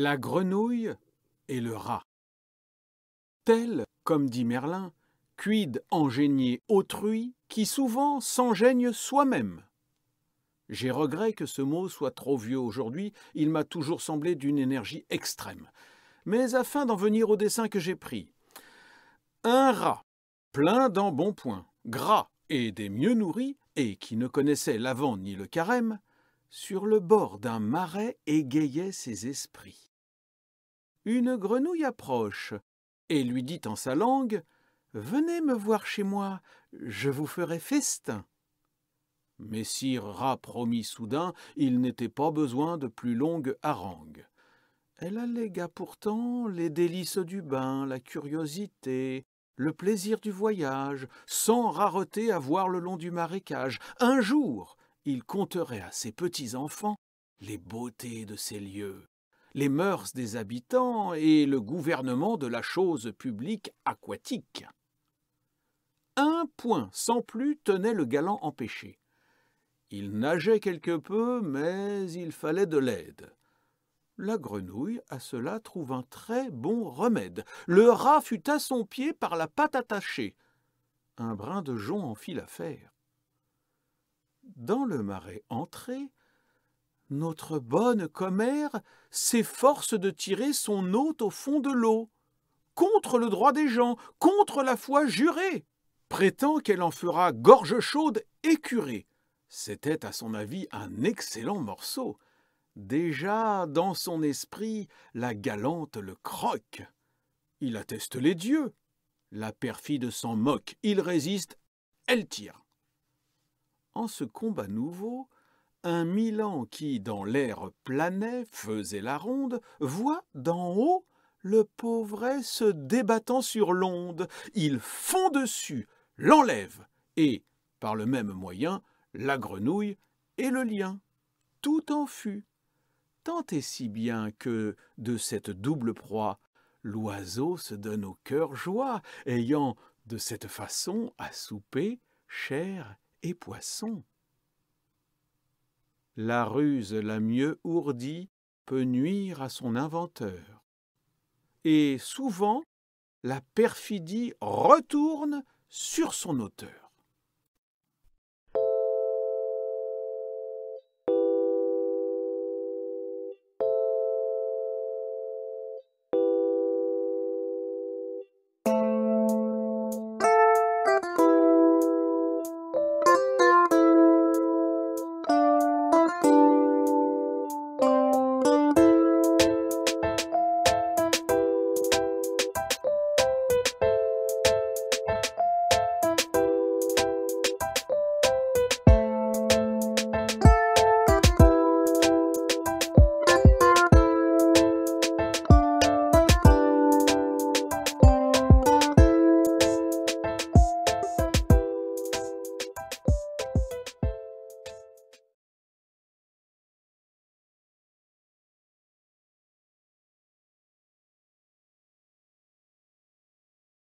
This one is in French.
La grenouille et le rat. Tel, comme dit Merlin, quid ingénier autrui, qui souvent s'engénie soi-même. J'ai regret que ce mot soit trop vieux aujourd'hui, il m'a toujours semblé d'une énergie extrême. Mais afin d'en venir au dessin que j'ai pris. Un rat, plein d'embonpoint, gras et des mieux nourris, et qui ne connaissait l'avant ni le carême, sur le bord d'un marais égayait ses esprits. Une grenouille approche et lui dit en sa langue « Venez me voir chez moi, je vous ferai festin ». Messire Rat promit soudain, il n'était pas besoin de plus longue harangue. Elle allégua pourtant les délices du bain, la curiosité, le plaisir du voyage, sans rareté à voir le long du marécage. Un jour, il conterait à ses petits-enfants les beautés de ces lieux, les mœurs des habitants et le gouvernement de la chose publique aquatique. Un point sans plus tenait le galant empêché. Il nageait quelque peu, mais il fallait de l'aide. La grenouille, à cela, trouve un très bon remède. Le rat fut à son pied par la patte attachée. Un brin de jonc en fit l'affaire. Dans le marais entré, notre bonne commère s'efforce de tirer son hôte au fond de l'eau, contre le droit des gens, contre la foi jurée, prétend qu'elle en fera gorge chaude écurée. C'était à son avis un excellent morceau. Déjà, dans son esprit, la galante le croque. Il atteste les dieux. La perfide s'en moque. Il résiste, elle tire. En ce combat nouveau, un Milan qui, dans l'air planait, faisait la ronde, voit d'en haut le pauvret se débattant sur l'onde. Il fond dessus, l'enlève, et, par le même moyen, la grenouille et le lien. Tout en fut. Tant et si bien que, de cette double proie, l'oiseau se donne au cœur joie, ayant, de cette façon, à souper, chair et poisson. La ruse la mieux ourdie peut nuire à son inventeur. Et souvent, la perfidie retourne sur son auteur.